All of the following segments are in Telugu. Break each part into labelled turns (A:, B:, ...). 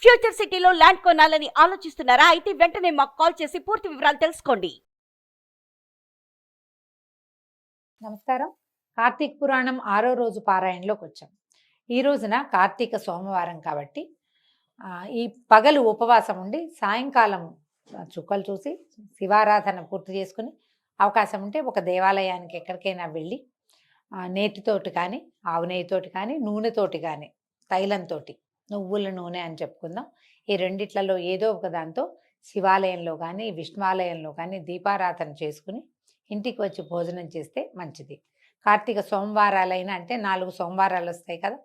A: ఫ్యూచర్ సిటీలో ల్యాండ్ కొనాలని ఆలోచిస్తున్నారా? అయితే వెంటనే మాకు కాల్ చేసి పూర్తి వివరాలు తెలుసుకోండి.
B: నమస్కారం. కార్తీక పురాణం 6వ రోజు పారాయణలోకి వచ్చాం. ఈ రోజున కార్తీక సోమవారం కాబట్టి ఈ పగలు ఉపవాసం ఉండి సాయంకాలం చుక్కలు చూసి శివారాధన పూర్తి చేసుకుని అవకాశం ఉంటే ఒక దేవాలయానికి ఎక్కడికైనా వెళ్ళి నేతితోటి కానీ ఆవు నెయ్యితోటి కానీ నూనెతోటి కానీ తైలంతో నువ్వుల నూనె అని చెప్పుకుందాం. ఈ రెండిట్లలో ఏదో ఒక దాంతో శివాలయంలో కానీ విష్ణువాలయంలో కానీ దీపారాధన చేసుకుని ఇంటికి వచ్చి భోజనం చేస్తే మంచిది. కార్తీక సోమవారాలైనా అంటే 4 సోమవారాలు వస్తాయి కదా,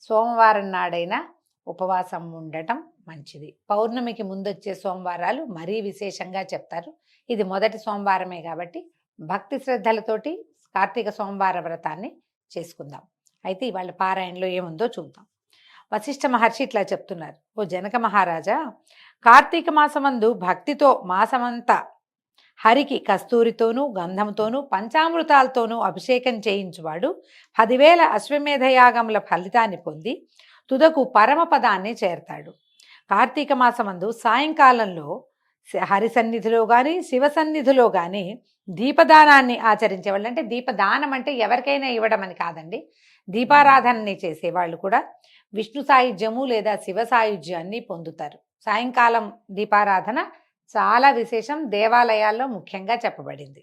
B: సోమవారం నాడైనా ఉపవాసం ఉండటం మంచిది. పౌర్ణమికి ముందొచ్చే సోమవారాలు మరీ విశేషంగా చెప్తారు. ఇది మొదటి సోమవారమే కాబట్టి భక్తి శ్రద్ధలతోటి కార్తీక సోమవార వ్రతాన్ని చేసుకుందాం. అయితే ఇవాళ పారాయణలో ఏముందో చూద్దాం. వశిష్ఠ మహర్షి ఇట్లా చెప్తున్నారు. ఓ జనక మహారాజా, కార్తీక మాసమందు భక్తితో మాసమంతా హరికి కస్తూరితోనూ గంధంతోనూ పంచామృతాలతోనూ అభిషేకం చేయించువాడు 10,000 అశ్వమేధయాగముల ఫలితాన్ని పొంది తుదకు పరమపదాన్ని చేరతాడు. కార్తీక మాసమందు సాయంకాలంలో హరి సన్నిధిలో కానీ శివ సన్నిధిలో కానీ దీపదానాన్ని ఆచరించేవాళ్ళు, అంటే దీపదానం అంటే ఎవరికైనా ఇవ్వడం అని కాదండి, దీపారాధనని చేసేవాళ్ళు కూడా విష్ణు సాయుధ్యము లేదా శివ సాయుధ్యాన్ని పొందుతారు. సాయంకాలం దీపారాధన చాలా విశేషం, దేవాలయాల్లో ముఖ్యంగా చెప్పబడింది.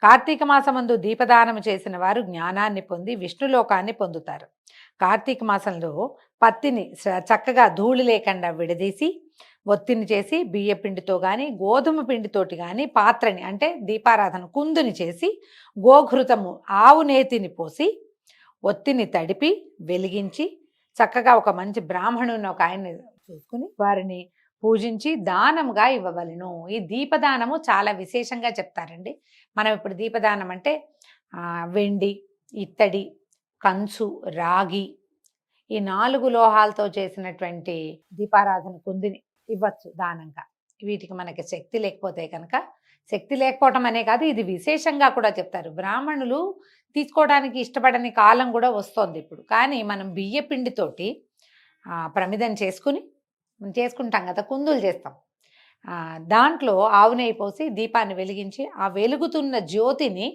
B: కార్తీక మాసమందు దీపదానం చేసిన వారు జ్ఞానాన్ని పొంది విష్ణులోకాన్ని పొందుతారు. కార్తీక మాసంలో పత్తిని చక్కగా ధూళి లేకుండా విడదీసి ఒత్తిని చేసి బియ్య పిండితో కానీ గోధుమ పిండితోటి కానీ పాత్రని అంటే దీపారాధన కుందుని చేసి గోఘృతము ఆవు నేతిని పోసి ఒత్తిని తడిపి వెలిగించి చక్కగా ఒక మంచి బ్రాహ్మణుని ఒక ఆయన్ని చూసుకుని వారిని పూజించి దానముగా ఇవ్వవలను. ఈ దీపదానము చాలా విశేషంగా చెప్తారండి. మనం ఇప్పుడు దీపదానం అంటే వెండి, ఇత్తడి, కంచు, రాగి ఈ 4 లోహాలతో చేసినటువంటి దీపారాధన కుందిని ఇవ్వచ్చు దానంగా. వీటికి మనకి శక్తి లేకపోతే కనుక, శక్తి లేకపోవటం అనే కాదు, ఇది విశేషంగా కూడా చెప్తారు. బ్రాహ్మణులు తీసుకోవడానికి ఇష్టపడని కాలం కూడా వస్తుంది ఇప్పుడు. కానీ మనం బియ్య పిండితోటి ప్రమిదం చేసుకుంటాం కదా, కుందులు చేస్తాం. దాంట్లో ఆవు నెయ్యి పోసి దీపాన్ని వెలిగించి ఆ వెలుగుతున్న జ్యోతిని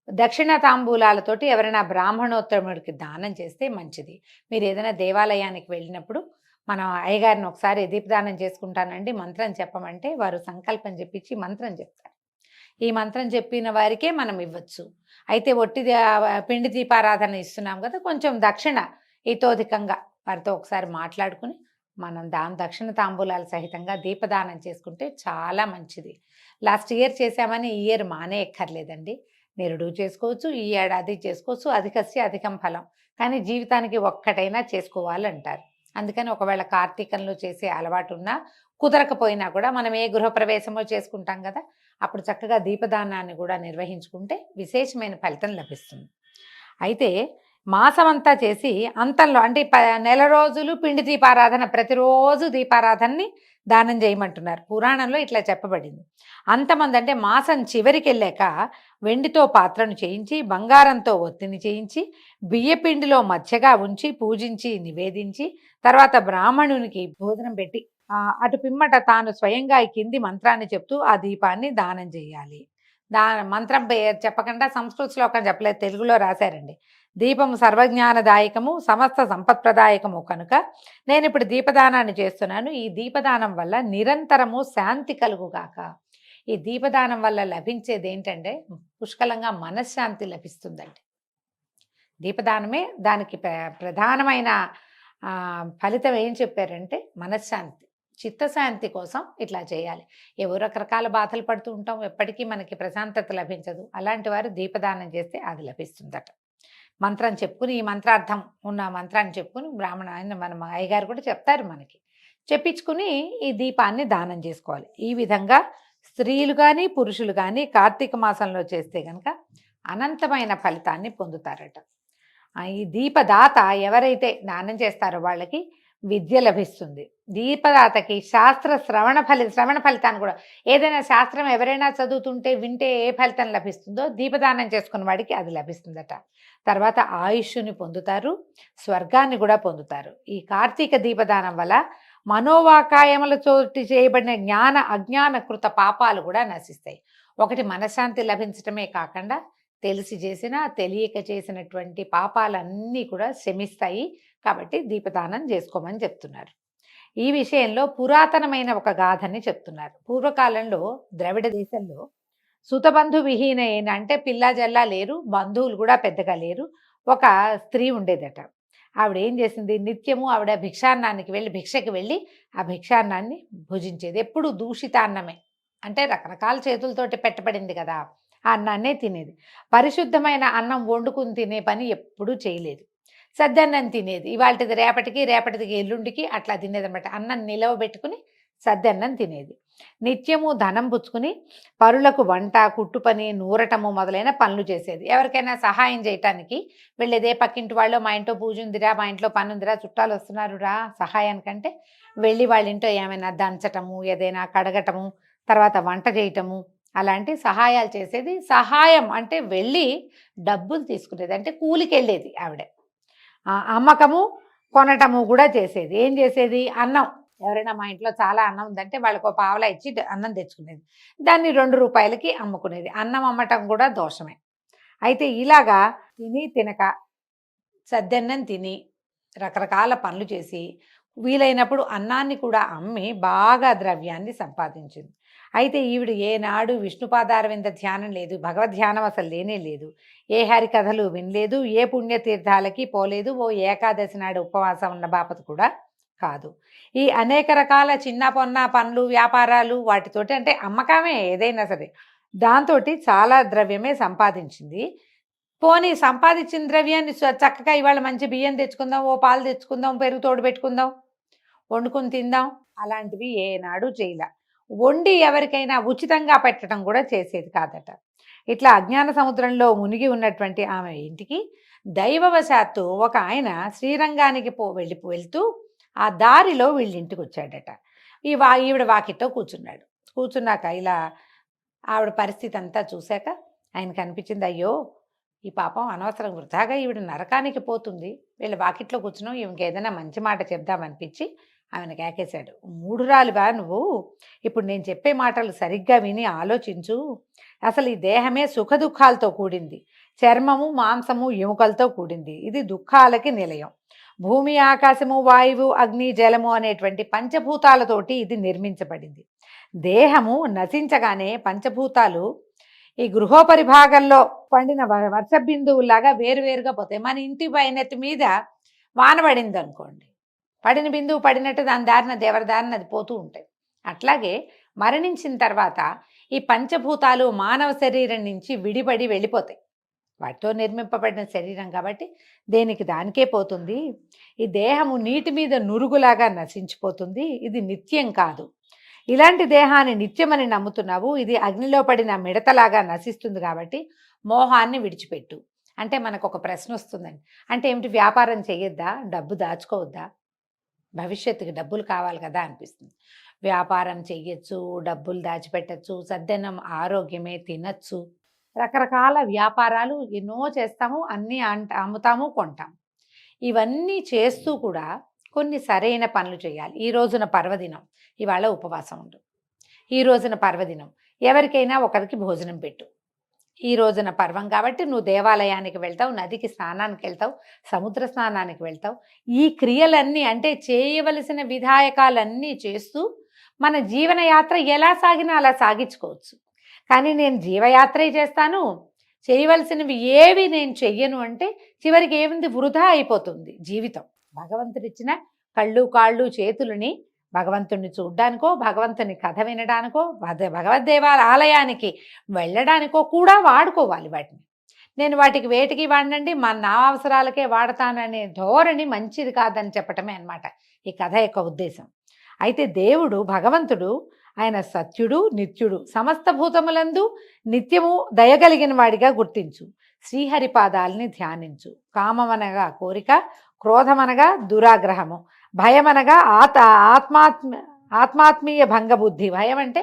B: దక్షిణ తాంబూలాలతోటి ఎవరైనా బ్రాహ్మణోత్తముడికి దానం చేస్తే మంచిది. మీరు ఏదైనా దేవాలయానికి వెళ్ళినప్పుడు మనం అయ్యగారిని ఒకసారి దీపదానం చేసుకుంటానండి మంత్రం చెప్పమంటే వారు సంకల్పం చెప్పించి మంత్రం చెప్తారు. ఈ మంత్రం చెప్పిన వారికే మనం ఇవ్వచ్చు. అయితే ఒట్టి పిండి దీపారాధన ఇస్తున్నాం కదా, కొంచెం దక్షిణ ఇతోధికంగా వారితో ఒకసారి మాట్లాడుకుని మనం దక్షిణ తాంబూలాల సహితంగా దీపదానం చేసుకుంటే చాలా మంచిది. లాస్ట్ ఇయర్ చేసామని ఈ ఇయర్ మానే ఎక్కర్లేదండి, నిరుడు చేసుకోవచ్చు, ఈ ఏడాది చేసుకోవచ్చు. అధికస్య అధికం ఫలం, కానీ జీవితానికి ఒక్కటైనా చేసుకోవాలంటారు. అందుకని ఒకవేళ కార్తీకంలో చేసే అలవాటు ఉన్నా కుదరకపోయినా కూడా మనం ఏ గృహప్రవేశమో చేసుకుంటాం కదా, అప్పుడు చక్కగా దీపదానాన్ని కూడా నిర్వహించుకుంటే విశేషమైన ఫలితం లభిస్తుంది. అయితే మాసమంతా చేసి అంతంలో అంటే నెల రోజులు పిండి దీపారాధన, ప్రతిరోజు దీపారాధనని దానం చేయమంటున్నారు. పురాణంలో ఇట్లా చెప్పబడింది. అంతమంది అంటే మాసం చివరికి వెళ్ళాక వెండితో పాత్రను చేయించి బంగారంతో ఒత్తిని చేయించి బియ్యపిండిలో మధ్యగా ఉంచి పూజించి నివేదించి తర్వాత బ్రాహ్మణునికి భోజనం పెట్టి అటు పిమ్మట తాను స్వయంగా ఈ కింది మంత్రాన్ని చెప్తూ ఆ దీపాన్ని దానం చేయాలి. మంత్రం చెప్పకుండా సంస్కృత శ్లోకం చెప్పలేదు, తెలుగులో రాశారండి. దీపము సర్వజ్ఞానదాయకము సమస్త సంపత్ప్రదాయకము కనుక నేను ఇప్పుడు దీపదానాన్ని చేస్తున్నాను. ఈ దీపదానం వల్ల నిరంతరము శాంతి కలుగుగాక. ఈ దీపదానం వల్ల లభించేది ఏంటంటే పుష్కలంగా మనశ్శాంతి లభిస్తుందండి. దీపదానమే దానికి ప్రధానమైన ఫలితం ఏం చెప్పారంటే మనశ్శాంతి, చిత్తశాంతి కోసం ఇట్లా చేయాలి. ఏవో రకరకాల బాధలు పడుతూ ఉంటాం, ఎప్పటికీ మనకి ప్రశాంతత లభించదు. అలాంటి వారు దీపదానం చేస్తే అది లభిస్తుందట. మంత్రం చెప్పుకుని ఈ మంత్రార్థం ఉన్న మంత్రాన్ని చెప్పుకుని బ్రాహ్మణ మన అయ్యగారు కూడా చెప్తారు, మనకి చెప్పించుకుని ఈ దీపాన్ని దానం చేసుకోవాలి. ఈ విధంగా స్త్రీలు కానీ పురుషులు కానీ కార్తీక మాసంలో చేస్తే కనుక అనంతమైన ఫలితాన్ని పొందుతారట. ఈ దీపదాత ఎవరైతే దానం చేస్తారో వాళ్ళకి విద్య లభిస్తుంది. దీపదాతకి శ్రవణ ఫలితాన్ని కూడా, ఏదైనా శాస్త్రం ఎవరైనా చదువుతుంటే వింటే ఏ ఫలితం లభిస్తుందో దీపదానం చేసుకున్న వాడికి అది లభిస్తుందట. తర్వాత ఆయుష్ని పొందుతారు, స్వర్గాన్ని కూడా పొందుతారు. ఈ కార్తీక దీపదానం వల్ల మనోవాకాయములతోటి చేయబడిన జ్ఞాన అజ్ఞాన కృత పాపాలు కూడా నశిస్తాయి. ఒకటి మనశ్శాంతి లభించటమే కాకుండా తెలిసి చేసిన తెలియక చేసినటువంటి పాపాలన్నీ కూడా శమిస్తాయి. కాబట్టి దీపదానం చేసుకోమని చెప్తున్నారు. ఈ విషయంలో పురాతనమైన ఒక గాథని చెప్తున్నారు. పూర్వకాలంలో ద్రవిడ దేశంలో సుతబంధు విహీనైన అంటే పిల్ల జల్లా లేరు, బంధువులు కూడా పెద్దగా లేరు, ఒక స్త్రీ ఉండేదట. ఆవిడ ఏం చేసింది, నిత్యము ఆవిడ భిక్షాన్నానికి వెళ్ళి భిక్షకి వెళ్ళి ఆ భిక్షాన్నాన్ని భుజించేది. ఎప్పుడు దూషితాన్నమే, అంటే రకరకాల చేతులతోటి పెట్టబడింది కదా, ఆ అన్నాన్నే తినేది. పరిశుద్ధమైన అన్నం వండుకుని తినే పని ఎప్పుడూ చేయలేదు. సద్దన్నం తినేది, ఇవాళది రేపటికి, రేపటిది ఎల్లుండికి అట్లా తినేదన్నమాట. అన్నం నిలవబెట్టుకుని సద్దన్నం తినేది. నిత్యము ధనం పుచ్చుకుని పరులకు వంట, కుట్టు పని, నూరటము మొదలైన పనులు చేసేది. ఎవరికైనా సహాయం చేయటానికి వెళ్ళేదే, పక్కింటి వాళ్ళు మా ఇంట్లో పూజ ఉందిరా, మా ఇంట్లో పని ఉందిరా, చుట్టాలు వస్తున్నారు రా సహాయానికంటే వెళ్ళి వాళ్ళ ఇంట్లో ఏమైనా దంచటము, ఏదైనా కడగటము, తర్వాత వంట చేయటము, అలాంటి సహాయాలు చేసేది. సహాయం అంటే వెళ్ళి డబ్బులు తీసుకునేది, అంటే కూలికి వెళ్ళేది ఆవిడ. అమ్మకము కొనటము కూడా చేసేది. ఏం చేసేది, అన్నం ఎవరైనా మా ఇంట్లో చాలా అన్నం ఉందంటే వాళ్ళకు పావలా ఇచ్చి అన్నం తెచ్చుకునేది. దాన్ని 2 రూపాయలకి అమ్ముకునేది. అన్నం అమ్మటం కూడా దోషమే. అయితే ఇలాగా తిని తినక సద్దన్నం తిని రకరకాల పనులు చేసి వీలైనప్పుడు అన్నాన్ని కూడా అమ్మి బాగా ద్రవ్యాన్ని సంపాదించింది. అయితే ఈవిడ ఏనాడు విష్ణుపాదారవింద ధ్యానం లేదు, భగవద్ధ్యానం అసలు లేనే లేదు, ఏ హరికథలు వినలేదు, ఏ పుణ్యతీర్థాలకి పోలేదు, ఓ ఏకాదశి నాడు ఉపవాసం ఉన్న బాపత కూడా కాదు. ఈ అనేక రకాల చిన్న పొన్న పనులు, వ్యాపారాలు వాటితోటి, అంటే అమ్మకమే ఏదైనా సరే, దాంతో చాలా ద్రవ్యమే సంపాదించింది. పోనీ సంపాదించిన ద్రవ్యాన్ని చక్కగా ఇవాళ మంచి బియ్యం తెచ్చుకుందాం, ఓ పాలు తెచ్చుకుందాం, పెరుగు తోడు పెట్టుకుందాం, వండుకుని తిందాం, అలాంటివి ఏనాడు చేయలే. వండి ఎవరికైనా ఉచితంగా పెట్టడం కూడా చేసేది కాదట. ఇట్లా అజ్ఞాన సముద్రంలో మునిగి ఉన్నటువంటి ఆమె ఇంటికి దైవవశాత్తు ఒక ఆయన శ్రీరంగానికి వెళ్తూ ఆ దారిలో వీళ్ళింటికి వచ్చాడట. ఈవిడ వాకిట్లో కూర్చున్నాడు. కూర్చున్నాక ఇలా ఆవిడ పరిస్థితి అంతా చూశాక ఆయనకు అనిపించింది, అయ్యో ఈ పాపం అనవసరం వృధాగా ఈవిడ నరకానికి పోతుంది, వీళ్ళ వాకిట్లో కూర్చున్నాం, ఈమెకి ఏదైనా మంచి మాట చెప్దామనిపించి ఆమెను కేకేశాడు. మూఢురాలివా నువ్వు, ఇప్పుడు నేను చెప్పే మాటలు సరిగ్గా విని ఆలోచించు. అసలు ఈ దేహమే సుఖదుఖాలతో కూడింది, చర్మము మాంసము ఎముకలతో కూడింది, ఇది దుఃఖాలకి నిలయం. భూమి, ఆకాశము, వాయువు, అగ్ని, జలము అనేటువంటి పంచభూతాలతోటి ఇది నిర్మించబడింది. దేహము నశించగానే పంచభూతాలు ఈ గృహోపరి భాగంలో పండిన వర్ష బిందువులాగా వేరువేరుగా పోతాయి. మన ఇంటి పైనెత్తి మీద వాన పడింది అనుకోండి, పడిన బిందువు పడినట్టు దాని దారిన దేవర దారిన అది పోతూ ఉంటాయి. అట్లాగే మరణించిన తర్వాత ఈ పంచభూతాలు మానవ శరీరం నుంచి విడిపడి వెళ్ళిపోతాయి. వాటితో నిర్మింపబడిన శరీరం కాబట్టి దేనికి దానికే పోతుంది. ఈ దేహము నీటి మీద నురుగులాగా నశించిపోతుంది, ఇది నిత్యం కాదు. ఇలాంటి దేహాన్ని నిత్యమని నమ్ముతున్నావు, ఇది అగ్నిలో పడిన మిడతలాగా నశిస్తుంది, కాబట్టి మోహాన్ని విడిచిపెట్టు. అంటే మనకు ఒక ప్రశ్న వస్తుందండి, అంటే ఏమిటి, వ్యాపారం చేయొద్దా, డబ్బు దాచుకోవద్దా, భవిష్యత్తుకి డబ్బులు కావాలి కదా అనిపిస్తుంది. వ్యాపారం చెయ్యొచ్చు, డబ్బులు దాచిపెట్టచ్చు, సద్దన్నం ఆరోగ్యమే, తినచ్చు, రకరకాల వ్యాపారాలు ఎన్నో చేస్తాము, అన్నీ అమ్ముతాము, కొంటాము. ఇవన్నీ చేస్తూ కూడా కొన్ని సరైన పనులు చేయాలి. ఈ రోజున పర్వదినం, ఇవాళ ఉపవాసం ఉండు. ఈ రోజున పర్వదినం, ఎవరికైనా ఒకరికి భోజనం పెట్టు. ఈ రోజున పర్వం కాబట్టి నువ్వు దేవాలయానికి వెళ్తావు, నదికి స్నానానికి వెళ్తావు, సముద్ర స్నానానికి వెళ్తావు. ఈ క్రియలన్నీ, అంటే చేయవలసిన విధాయకాలన్నీ చేస్తూ మన జీవనయాత్ర ఎలా సాగినా అలా సాగించుకోవచ్చు. కానీ నేను జీవయాత్రే చేస్తాను, చేయవలసినవి ఏవి నేను చెయ్యను అంటే చివరికి ఏముంది, వృధా అయిపోతుంది జీవితం. భగవంతుడిచ్చిన కళ్ళు, కాళ్ళు, చేతులని భగవంతుడిని చూడ్డానికో, భగవంతుని కథ వినడానికో, ఆలయానికి వెళ్ళడానికో కూడా వాడుకోవాలి వాటిని. నేను వాటికి వేటికి వాడినండి, నా అవసరాలకే వాడతాననే ధోరణి మంచిది కాదని చెప్పటమే అన్నమాట ఈ కథ యొక్క ఉద్దేశం. అయితే దేవుడు, భగవంతుడు, ఆయన సత్యుడు, నిత్యుడు, సమస్త భూతములందు నిత్యము దయగలిగిన వాడిగా గుర్తించు. శ్రీహరిపాదాలని ధ్యానించు. కామమనగా కోరిక, క్రోధమనగా దురాగ్రహము, భయమనగా ఆత్మాత్మీయ భంగబుద్ధి. భయం అంటే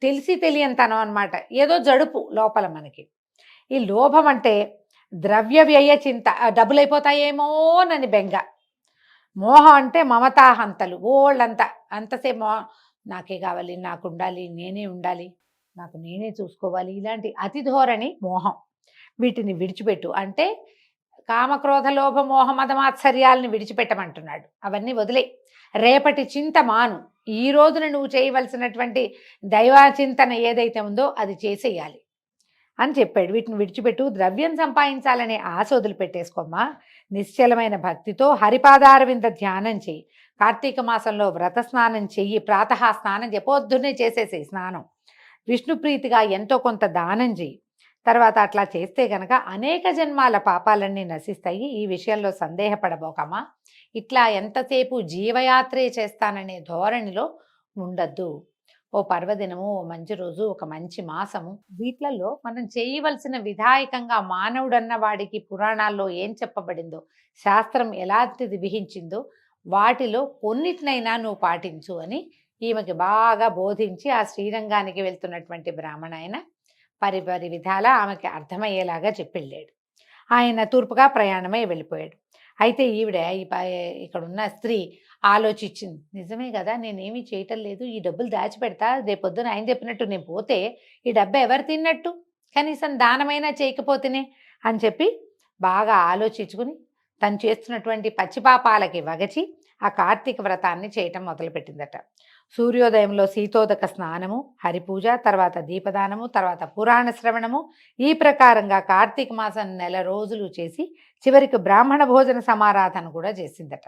B: తెలిసి తెలియనితనం అన్నమాట, ఏదో జడుపు లోపల మనకి. ఈ లోభం అంటే ద్రవ్య వ్యయ చింత, డబ్బులు అయిపోతాయేమోనని బెంగ. మోహం అంటే మమతాహంతలు ఓళ్ళంతా అంతసేపు నాకే కావాలి, నాకు ఉండాలి, నేనే ఉండాలి, నాకు నేనే చూసుకోవాలి, ఇలాంటి అతి ధోరణి మోహం. వీటిని విడిచిపెట్టు అంటే కామక్రోధ లోభ మోహ మదమాత్సర్యాలను విడిచిపెట్టమంటున్నాడు. అవన్నీ వదిలే, రేపటి చింత మాను, ఈ రోజున నువ్వు చేయవలసినటువంటి దైవాచింతన ఏదైతే ఉందో అది చేసేయాలి అని చెప్పాడు. వీటిని విడిచిపెట్టు, ద్రవ్యం సంపాదించాలనే ఆశ వదిలిపెట్టేసుకోమ్మా, నిశ్చలమైన భక్తితో హరిపాదారవింద ధ్యానం చెయ్యి, కార్తీక మాసంలో వ్రత స్నానం చెయ్యి, ప్రాతః స్నానం పొద్దున్నే చేసేసేయి స్నానం, విష్ణుప్రీతిగా ఎంతో కొంత దానం చెయ్యి. తర్వాత అట్లా చేస్తే గనక అనేక జన్మాల పాపాలన్నీ నశిస్తాయి. ఈ విషయంలో సందేహపడబోకమ్మా, ఇట్లా ఎంతసేపు జీవయాత్రే చేస్తాననే ధోరణిలో ఉండద్దు. ఓ పర్వదినము, ఓ మంచి రోజు, ఒక మంచి మాసము, వీటిలలో మనం చేయవలసిన విధాయకంగా మానవుడన్న వాడికి పురాణాల్లో ఏం చెప్పబడిందో, శాస్త్రం ఎలాంటిది విహించిందో వాటిలో కొన్నిటినైనా నువ్వు పాటించు అని ఈమెకి బాగా బోధించి ఆ శ్రీరంగానికి వెళ్తున్నటువంటి బ్రాహ్మణ ఆయన పరిపరి విధాల ఆమెకి అర్థమయ్యేలాగా చెప్పెళ్ళాడు. ఆయన తూర్పుగా ప్రయాణమై వెళ్ళిపోయాడు. అయితే ఈవిడ ఇక్కడున్న స్త్రీ ఆలోచించింది, నిజమే కదా, నేనేమీ చేయటం లేదు, ఈ డబ్బులు దాచిపెడతా, రేపొద్దున ఆయన చెప్పినట్టు నేను పోతే ఈ డబ్బు ఎవరు తిన్నట్టు, కనీసం దానమైనా చేయకపోతేనే అని చెప్పి బాగా ఆలోచించుకుని తను చేస్తున్నటువంటి పచ్చిపాపాలకి వగచి ఆ కార్తీక వ్రతాన్ని చేయటం మొదలుపెట్టిందట. సూర్యోదయంలో శీతోదక స్నానము, హరిపూజ, తర్వాత దీపదానము, తర్వాత పురాణ శ్రవణము, ఈ ప్రకారంగా కార్తీక మాసం నెల రోజులు చేసి చివరికి బ్రాహ్మణ భోజన సమారాధన కూడా చేసిందట.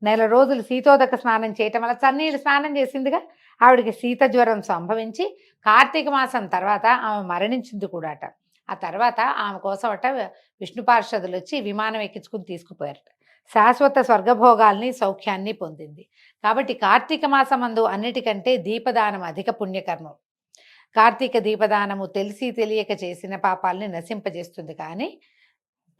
B: నెల రోజులు శీతోదక స్నానం చేయటం వల్ల చన్నీళ్ళు స్నానం చేసిందిగా ఆవిడకి శీత జ్వరం సంభవించి కార్తీక మాసం తర్వాత ఆమె మరణించింది కూడా అట. ఆ తర్వాత ఆమె కోసం అట విష్ణు పార్షదులు వచ్చి విమానం ఎక్కించుకుని తీసుకుపోయారట. శాశ్వత స్వర్గభోగాల్ని సౌఖ్యాన్ని పొందింది. కాబట్టి కార్తీక మాసమందు అన్నిటికంటే దీపదానం అధిక పుణ్యకర్మం. కార్తీక దీపదానము తెలిసి తెలియక చేసిన పాపాలని నశింపజేస్తుంది. కానీ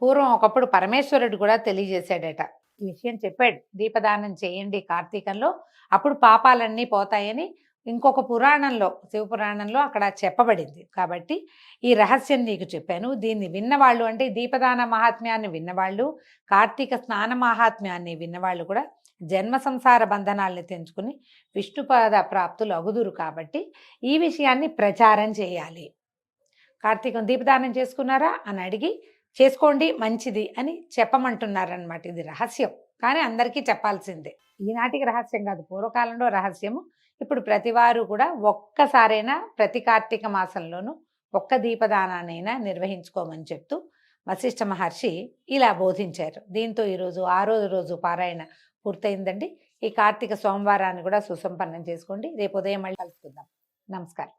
B: పూర్వం ఒకప్పుడు పరమేశ్వరుడు కూడా తెలియజేశాడట, ఈ విషయం చెప్పాడు, దీపదానం చేయండి కార్తీకంలో, అప్పుడు పాపాలన్నీ పోతాయని ఇంకొక పురాణంలో, శివపురాణంలో అక్కడ చెప్పబడింది. కాబట్టి ఈ రహస్యం నీకు చెప్పాను. దీన్ని విన్నవాళ్ళు అంటే దీపదాన మహాత్మ్యాన్ని విన్నవాళ్ళు, కార్తీక స్నాన మహాత్మ్యాన్ని విన్నవాళ్ళు కూడా జన్మ సంసార బంధనాల్ని తెంచుకుని విష్ణుపాద ప్రాప్తులు అగుదురు. కాబట్టి ఈ విషయాన్ని ప్రచారం చేయాలి. కార్తీకం దీపదానం చేసుకున్నారా అని అడిగి చేసుకోండి మంచిది అని చెప్పమంటున్నారనమాట. ఇది రహస్యం, కానీ అందరికీ చెప్పాల్సిందే. ఈనాటికి రహస్యం కాదు, పూర్వకాలంలో రహస్యము. ఇప్పుడు ప్రతివారు కూడా ఒక్కసారైనా ప్రతి కార్తీక మాసంలోనూ ఒక్క దీపదానాన్నైనా నిర్వహించుకోమని చెప్తూ వశిష్ఠ మహర్షి ఇలా బోధించారు. దీంతో ఈరోజు 6వ రోజు పారాయణ పూర్తయిందండి. ఈ కార్తీక సోమవారాన్ని కూడా సుసంపన్నం చేసుకోండి. రేపు ఉదయం మళ్ళీ కలుసుకుందాం. నమస్కారం.